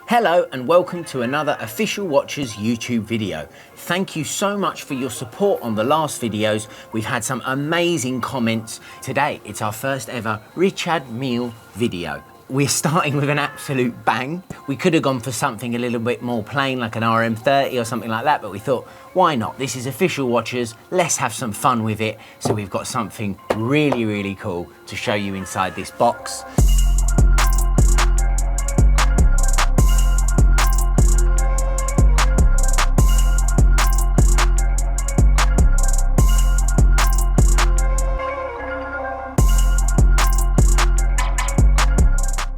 Hello and welcome to another Official Watches YouTube video. Thank you so much for your support on the last videos. We've had some amazing comments. Today it's our first ever Richard Mille video. We're starting with an absolute bang. We could have gone for something a little bit more plain like an RM30 or something like that, but we thought, why not? This is Official Watches, let's have some fun with it. So we've got something really cool to show you inside this box.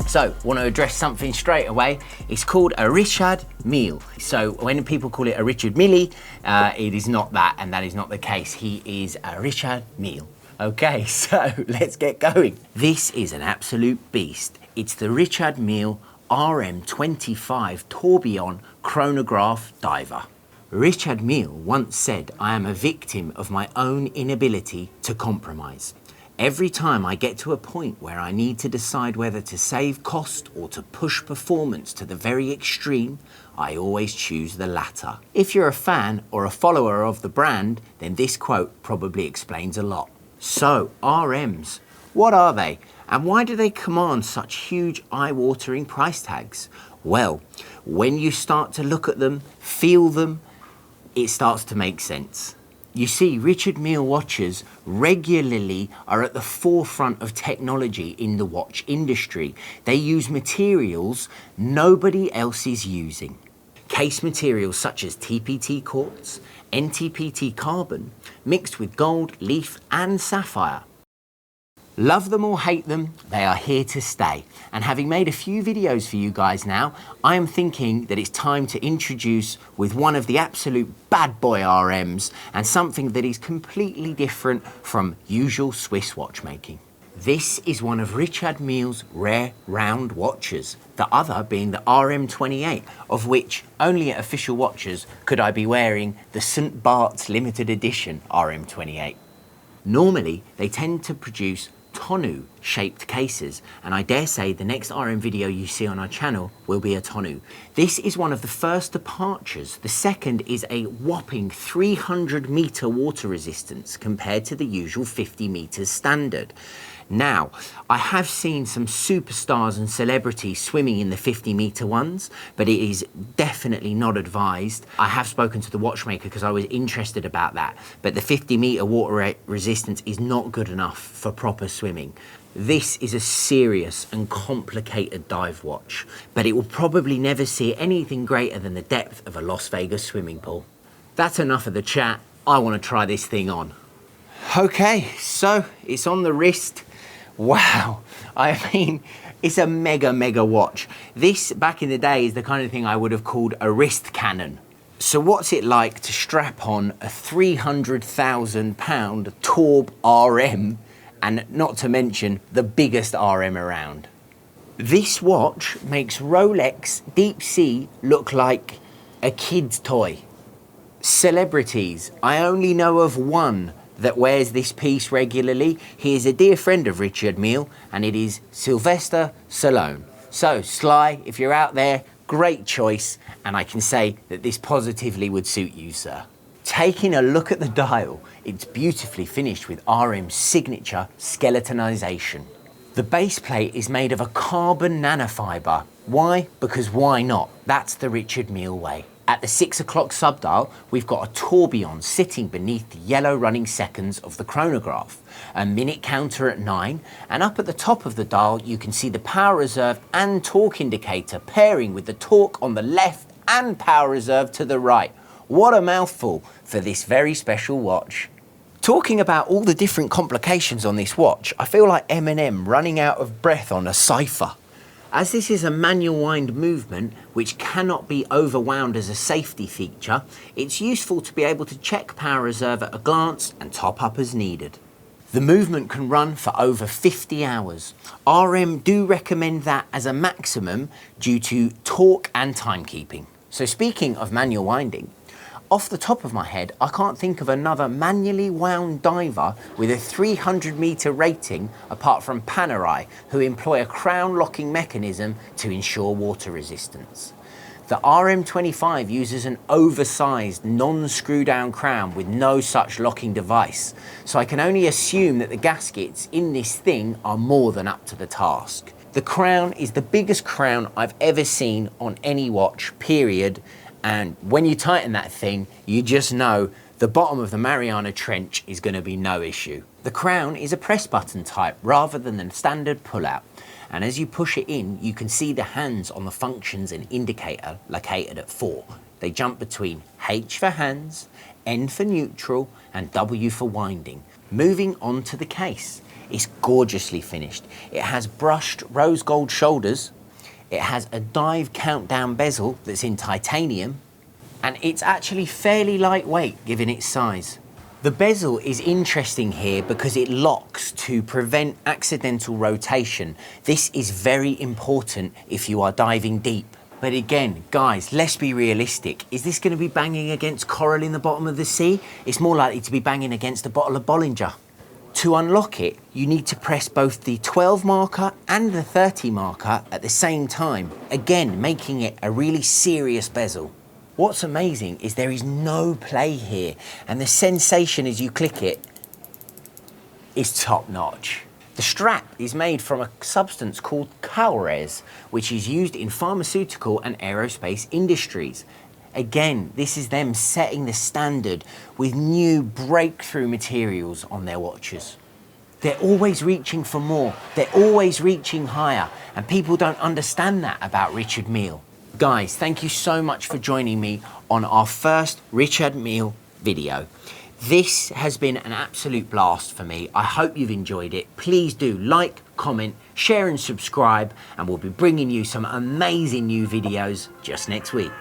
So, want to address something straight away. It's called a Richard Mille. So, when people call it a Richard Mille, it is not that, and that is not the case. He is a Richard Mille. Okay, so let's get going. This is an absolute beast. It's the Richard Mille RM025 Tourbillon Chronograph diver. Richard Mille once said, "I am a victim of my own inability to compromise. Every time I get to a point where I need to decide whether to save cost or to push performance to the very extreme, I always choose the latter." If you're a fan or a follower of the brand, then this quote probably explains a lot. So, RMs, what are they? And why do they command such huge eye-watering price tags? Well, when you start to look at them, feel them, it starts to make sense. You see, Richard Mille watches regularly are at the forefront of technology in the watch industry. They use materials nobody else is using. Case materials such as TPT quartz, NTPT carbon, mixed with gold, leaf and sapphire. Love them or hate them, they are here to stay. And having made a few videos for you guys now, I am thinking that it's time to introduce with one of the absolute bad boy RMs and something that is completely different from usual Swiss watchmaking. This is one of Richard Mille's rare round watches, the other being the RM28, of which only at Official Watches could I be wearing the St. Bart's limited edition RM28. Normally, they tend to produce tonneau shaped cases, and I dare say the next RM video you see on our channel will be a tonneau. This is one of the first departures. The second is a whopping 300 meter water resistance compared to the usual 50 meters standard. Now, I have seen some superstars and celebrities swimming in the 50 meter ones, but it is definitely not advised. I have spoken to the watchmaker because I was interested about that, but the 50 meter water resistance is not good enough for proper swimming. This is a serious and complicated dive watch, but it will probably never see anything greater than the depth of a Las Vegas swimming pool. That's enough of the chat. I want to try this thing on. Okay, so it's on the wrist. Wow, I mean, it's a mega watch. This, back in the day, is the kind of thing I would have called a wrist cannon. So what's it like to strap on a 300,000 £, Torb RM, and not to mention the biggest RM around? This watch makes Rolex Deep Sea look like a kid's toy. Celebrities, I only know of one that wears this piece regularly. He is a dear friend of Richard Mille, and it is Sylvester Stallone. So, Sly, if you're out there, great choice, and I can say that this positively would suit you, sir. Taking a look at the dial, it's beautifully finished with RM's signature skeletonization. The base plate is made of a carbon nanofiber. Why? Because why not? That's the Richard Mille way. At the 6 o'clock subdial, we've got a tourbillon sitting beneath the yellow running seconds of the chronograph, a minute counter at 9, and up at the top of the dial you can see the power reserve and torque indicator pairing with the torque on the left and power reserve to the right. What a mouthful for this very special watch. Talking about all the different complications on this watch, I feel like Eminem running out of breath on a cypher. As this is a manual wind movement which cannot be overwound as a safety feature, it's useful to be able to check power reserve at a glance and top up as needed. The movement can run for over 50 hours. RM do recommend that as a maximum due to torque and timekeeping. So speaking of manual winding, Off the top of my head, I can't think of another manually wound diver with a 300-meter rating apart from Panerai, who employ a crown locking mechanism to ensure water resistance. The RM025 uses an oversized, non-screw down crown with no such locking device, so I can only assume that the gaskets in this thing are more than up to the task. The crown is the biggest crown I've ever seen on any watch, period. And when you tighten that thing, you just know the bottom of the Mariana Trench is going to be no issue. The crown is a press button type rather than the standard pull-out. And as you push it in, you can see the hands on the functions and indicator located at 4. They jump between H for hands, N for neutral, and W for winding. Moving on to the case. It's gorgeously finished. It has brushed rose gold shoulders. It has a dive countdown bezel that's in titanium, and it's actually fairly lightweight given its size. The bezel is interesting here because it locks to prevent accidental rotation. This is very important if you are diving deep. But again, guys, let's be realistic. Is this going to be banging against coral in the bottom of the sea? It's more likely to be banging against a bottle of Bollinger. To unlock it, you need to press both the 12 marker and the 30 marker at the same time, again making it a really serious bezel. What's amazing is there is no play here, and the sensation as you click it is top notch. The strap is made from a substance called prowess, which is used in pharmaceutical and aerospace industries. Again, this is them setting the standard with new breakthrough materials on their watches. They're always reaching for more, they're always reaching higher, and people don't understand that about Richard Mille. Guys, thank you so much for joining me on our first Richard Mille video. This has been an absolute blast for me. I hope you've enjoyed it. Please do like, comment, share and subscribe, and we'll be bringing you some amazing new videos just next week.